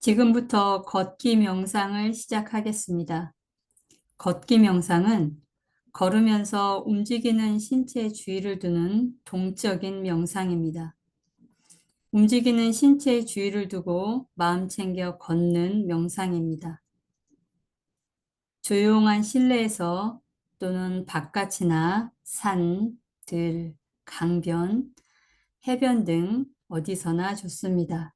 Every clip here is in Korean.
지금부터 걷기 명상을 시작하겠습니다. 걷기 명상은 걸으면서 움직이는 신체 주의를 두는 동적인 명상입니다. 움직이는 신체 주의를 두고 마음 챙겨 걷는 명상입니다. 조용한 실내에서 또는 바깥이나 산, 들, 강변, 해변 등 어디서나 좋습니다.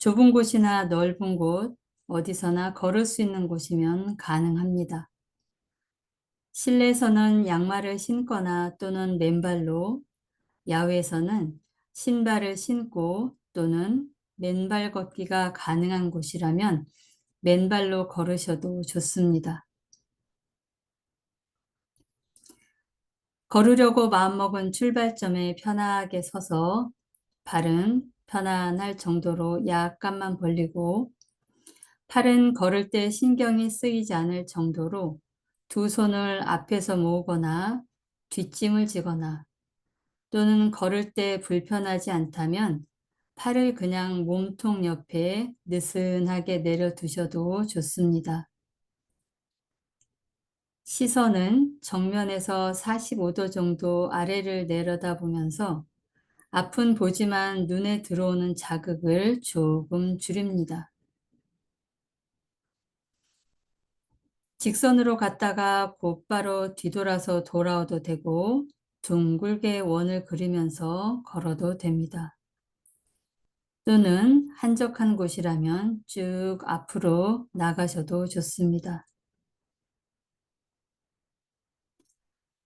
좁은 곳이나 넓은 곳, 어디서나 걸을 수 있는 곳이면 가능합니다. 실내에서는 양말을 신거나 또는 맨발로, 야외에서는 신발을 신고 또는 맨발 걷기가 가능한 곳이라면 맨발로 걸으셔도 좋습니다. 걸으려고 마음먹은 출발점에 편하게 서서 발은 편안할 정도로 약간만 벌리고 팔은 걸을 때 신경이 쓰이지 않을 정도로 두 손을 앞에서 모으거나 뒷짐을 지거나 또는 걸을 때 불편하지 않다면 팔을 그냥 몸통 옆에 느슨하게 내려두셔도 좋습니다. 시선은 정면에서 45도 정도 아래를 내려다보면서 앞은 보지만 눈에 들어오는 자극을 조금 줄입니다. 직선으로 갔다가 곧바로 뒤돌아서 돌아와도 되고 둥글게 원을 그리면서 걸어도 됩니다. 또는 한적한 곳이라면 쭉 앞으로 나가셔도 좋습니다.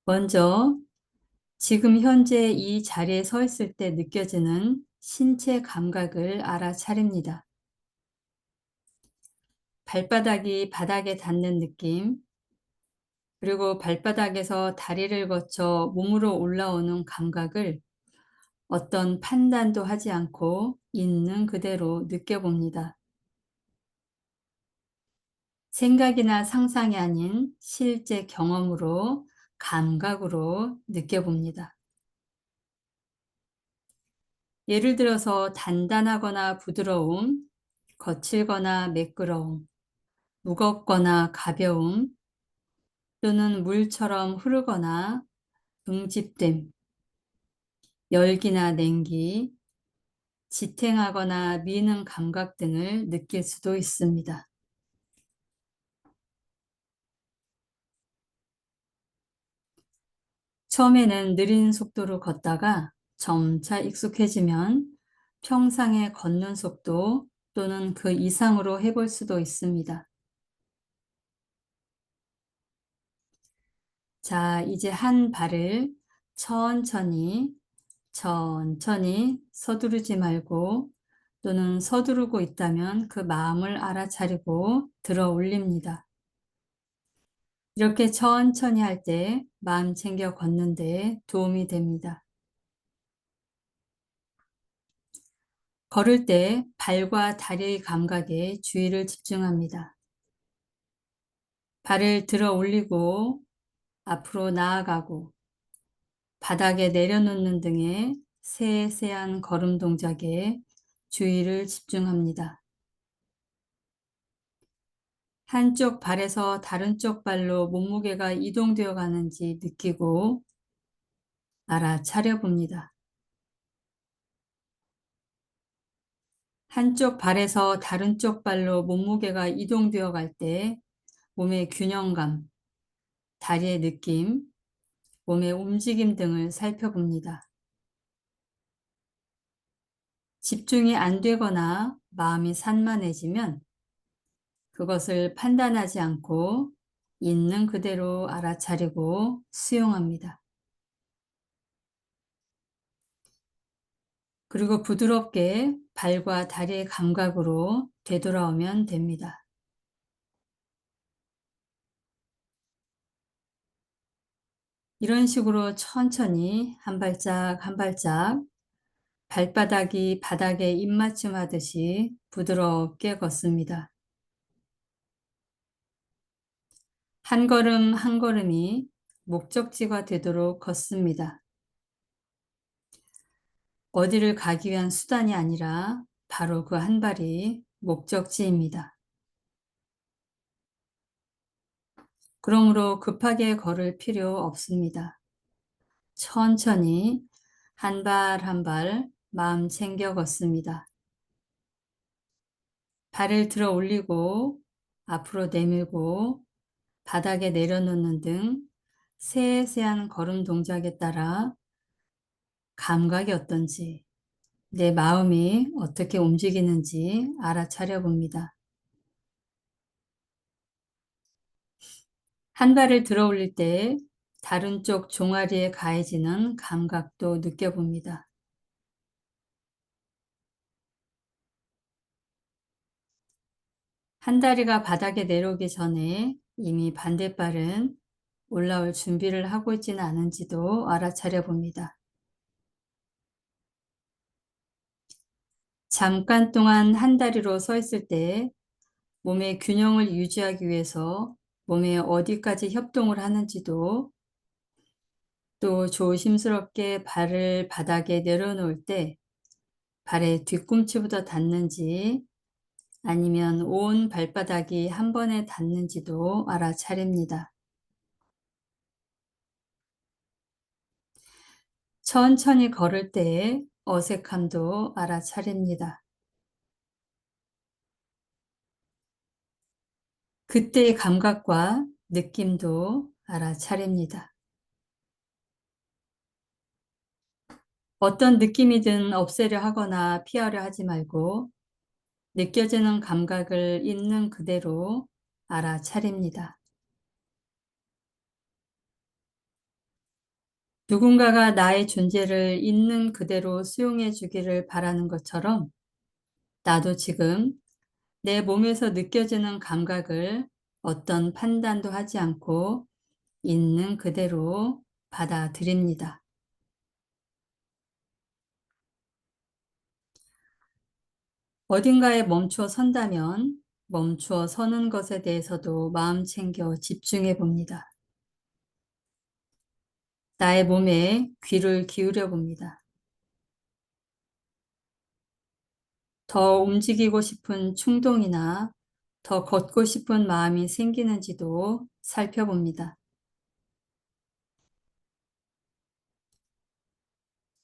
먼저 지금 현재 이 자리에 서 있을 때 느껴지는 신체 감각을 알아차립니다. 발바닥이 바닥에 닿는 느낌, 그리고 발바닥에서 다리를 거쳐 몸으로 올라오는 감각을 어떤 판단도 하지 않고 있는 그대로 느껴봅니다. 생각이나 상상이 아닌 실제 경험으로, 감각으로 느껴봅니다. 예를 들어서 단단하거나 부드러움, 거칠거나 매끄러움, 무겁거나 가벼움, 또는 물처럼 흐르거나 응집됨, 열기나 냉기, 지탱하거나 미는 감각 등을 느낄 수도 있습니다. 처음에는 느린 속도로 걷다가 점차 익숙해지면 평상의 걷는 속도 또는 그 이상으로 해볼 수도 있습니다. 자, 이제 한 발을 천천히 서두르지 말고 또는 서두르고 있다면 그 마음을 알아차리고 들어 올립니다. 이렇게 천천히 할 때 마음 챙겨 걷는 데 도움이 됩니다. 걸을 때 발과 다리의 감각에 주의를 집중합니다. 발을 들어 올리고 앞으로 나아가고 바닥에 내려놓는 등의 세세한 걸음 동작에 주의를 집중합니다. 한쪽 발에서 다른 쪽 발로 몸무게가 이동되어 가는지 느끼고 알아차려 봅니다. 한쪽 발에서 다른 쪽 발로 몸무게가 이동되어 갈 때 몸의 균형감, 다리의 느낌, 몸의 움직임 등을 살펴봅니다. 집중이 안 되거나 마음이 산만해지면 그것을 판단하지 않고 있는 그대로 알아차리고 수용합니다. 그리고 부드럽게 발과 다리의 감각으로 되돌아오면 됩니다. 이런 식으로 천천히 한 발짝 한 발짝 발바닥이 바닥에 입맞춤하듯이 부드럽게 걷습니다. 한 걸음 한 걸음이 목적지가 되도록 걷습니다. 어디를 가기 위한 수단이 아니라 바로 그 한 발이 목적지입니다. 그러므로 급하게 걸을 필요 없습니다. 천천히 한 발 한 발 마음 챙겨 걷습니다. 발을 들어 올리고 앞으로 내밀고 바닥에 내려놓는 등 세세한 걸음 동작에 따라 감각이 어떤지, 내 마음이 어떻게 움직이는지 알아차려 봅니다. 한 발을 들어 올릴 때 다른 쪽 종아리에 가해지는 감각도 느껴봅니다. 한 다리가 바닥에 내려오기 전에 이미 반대발은 올라올 준비를 하고 있지는 않은지도 알아차려 봅니다. 잠깐 동안 한 다리로 서 있을 때 몸의 균형을 유지하기 위해서 몸에 어디까지 협동을 하는지도, 또 조심스럽게 발을 바닥에 내려놓을 때 발의 뒤꿈치부터 닿는지 아니면 온 발바닥이 한 번에 닿는지도 알아차립니다. 천천히 걸을 때의 어색함도 알아차립니다. 그때의 감각과 느낌도 알아차립니다. 어떤 느낌이든 없애려 하거나 피하려 하지 말고 느껴지는 감각을 있는 그대로 알아차립니다. 누군가가 나의 존재를 있는 그대로 수용해 주기를 바라는 것처럼 나도 지금 내 몸에서 느껴지는 감각을 어떤 판단도 하지 않고 있는 그대로 받아들입니다. 어딘가에 멈추어 선다면 멈추어 서는 것에 대해서도 마음 챙겨 집중해 봅니다. 나의 몸에 귀를 기울여 봅니다. 더 움직이고 싶은 충동이나 더 걷고 싶은 마음이 생기는지도 살펴봅니다.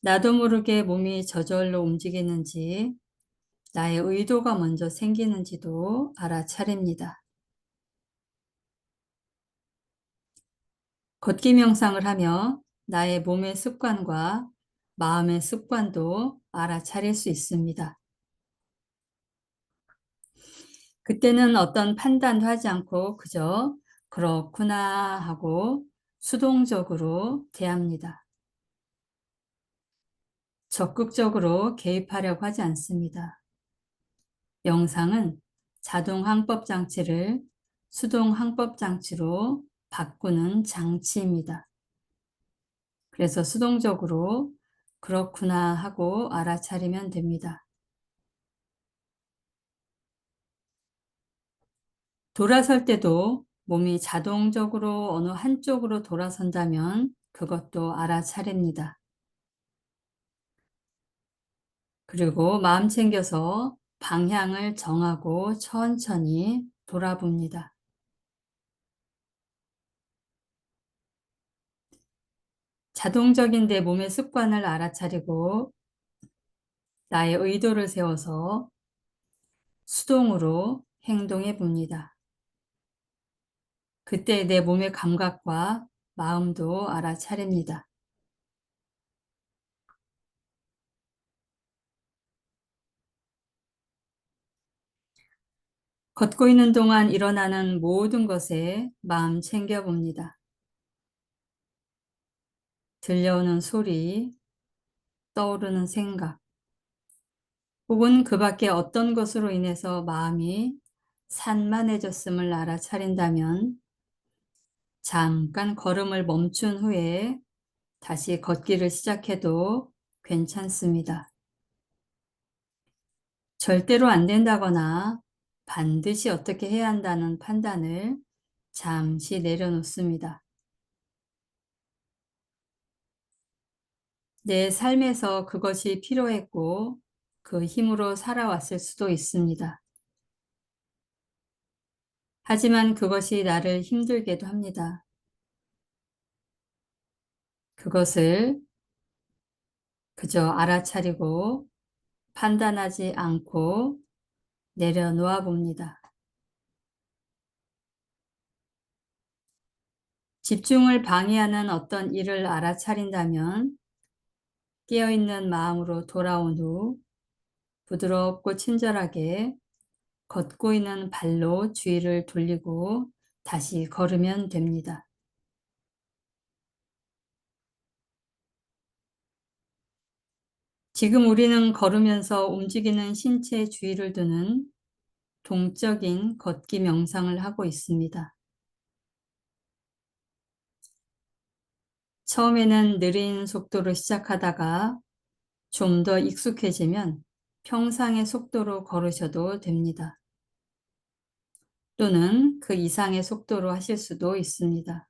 나도 모르게 몸이 저절로 움직이는지 나의 의도가 먼저 생기는지도 알아차립니다. 걷기 명상을 하며 나의 몸의 습관과 마음의 습관도 알아차릴 수 있습니다. 그때는 어떤 판단도 하지 않고 그저 그렇구나 하고 수동적으로 대합니다. 적극적으로 개입하려고 하지 않습니다. 명상은 자동 항법 장치를 수동 항법 장치로 바꾸는 장치입니다. 그래서 수동적으로 그렇구나 하고 알아차리면 됩니다. 돌아설 때도 몸이 자동적으로 어느 한쪽으로 돌아선다면 그것도 알아차립니다. 그리고 마음 챙겨서 방향을 정하고 천천히 돌아봅니다. 자동적인 내 몸의 습관을 알아차리고 나의 의도를 세워서 수동으로 행동해 봅니다. 그때 내 몸의 감각과 마음도 알아차립니다. 걷고 있는 동안 일어나는 모든 것에 마음 챙겨봅니다. 들려오는 소리, 떠오르는 생각, 혹은 그 밖에 어떤 것으로 인해서 마음이 산만해졌음을 알아차린다면 잠깐 걸음을 멈춘 후에 다시 걷기를 시작해도 괜찮습니다. 절대로 안 된다거나 반드시 어떻게 해야 한다는 판단을 잠시 내려놓습니다. 내 삶에서 그것이 필요했고 그 힘으로 살아왔을 수도 있습니다. 하지만 그것이 나를 힘들게도 합니다. 그것을 그저 알아차리고 판단하지 않고 내려놓아 봅니다. 집중을 방해하는 어떤 일을 알아차린다면 깨어있는 마음으로 돌아온 후 부드럽고 친절하게 걷고 있는 발로 주위를 돌리고 다시 걸으면 됩니다. 지금 우리는 걸으면서 움직이는 신체 주위를 두는 동적인 걷기 명상을 하고 있습니다. 처음에는 느린 속도로 시작하다가 좀 더 익숙해지면 평상의 속도로 걸으셔도 됩니다. 또는 그 이상의 속도로 하실 수도 있습니다.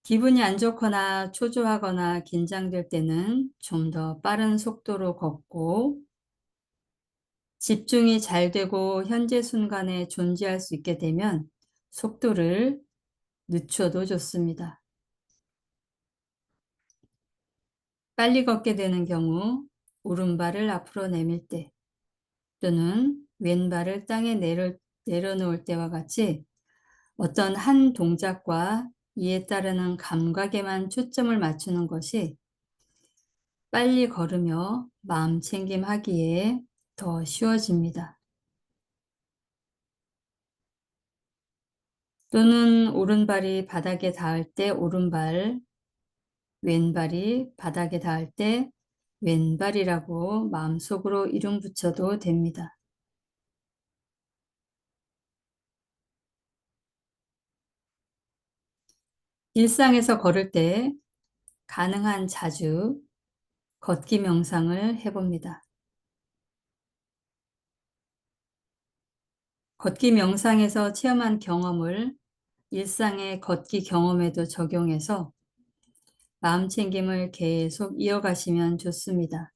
기분이 안 좋거나 초조하거나 긴장될 때는 좀 더 빠른 속도로 걷고 집중이 잘 되고 현재 순간에 존재할 수 있게 되면 속도를 늦춰도 좋습니다. 빨리 걷게 되는 경우 오른발을 앞으로 내밀 때 또는 왼발을 땅에 내려놓을 때와 같이 어떤 한 동작과 이에 따르는 감각에만 초점을 맞추는 것이 빨리 걸으며 마음 챙김하기에 더 쉬워집니다. 또는 오른발이 바닥에 닿을 때 오른발, 왼발이 바닥에 닿을 때 왼발이라고 마음속으로 이름 붙여도 됩니다. 일상에서 걸을 때 가능한 자주 걷기 명상을 해봅니다. 걷기 명상에서 체험한 경험을 일상의 걷기 경험에도 적용해서 마음챙김을 계속 이어가시면 좋습니다.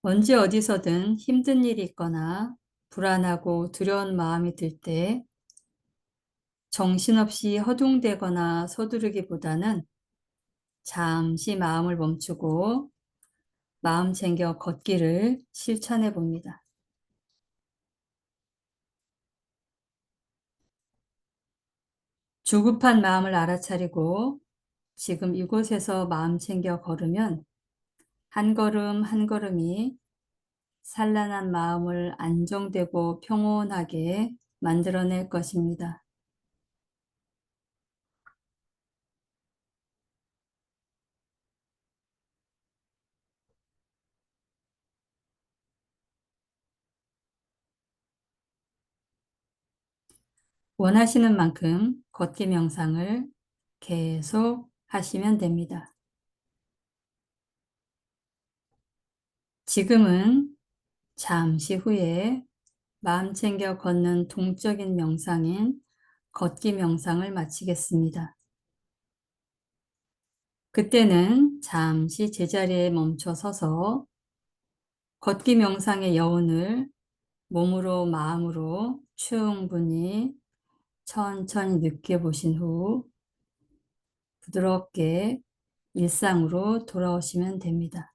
언제 어디서든 힘든 일이 있거나 불안하고 두려운 마음이 들 때 정신없이 허둥대거나 서두르기보다는 잠시 마음을 멈추고 마음 챙겨 걷기를 실천해 봅니다. 조급한 마음을 알아차리고 지금 이곳에서 마음 챙겨 걸으면 한 걸음 한 걸음이 산란한 마음을 안정되고 평온하게 만들어낼 것입니다. 원하시는 만큼 걷기 명상을 계속 하시면 됩니다. 지금은 잠시 후에 마음 챙겨 걷는 동적인 명상인 걷기 명상을 마치겠습니다. 그때는 잠시 제자리에 멈춰 서서 걷기 명상의 여운을 몸으로 마음으로 충분히 천천히 느껴보신 후 부드럽게 일상으로 돌아오시면 됩니다.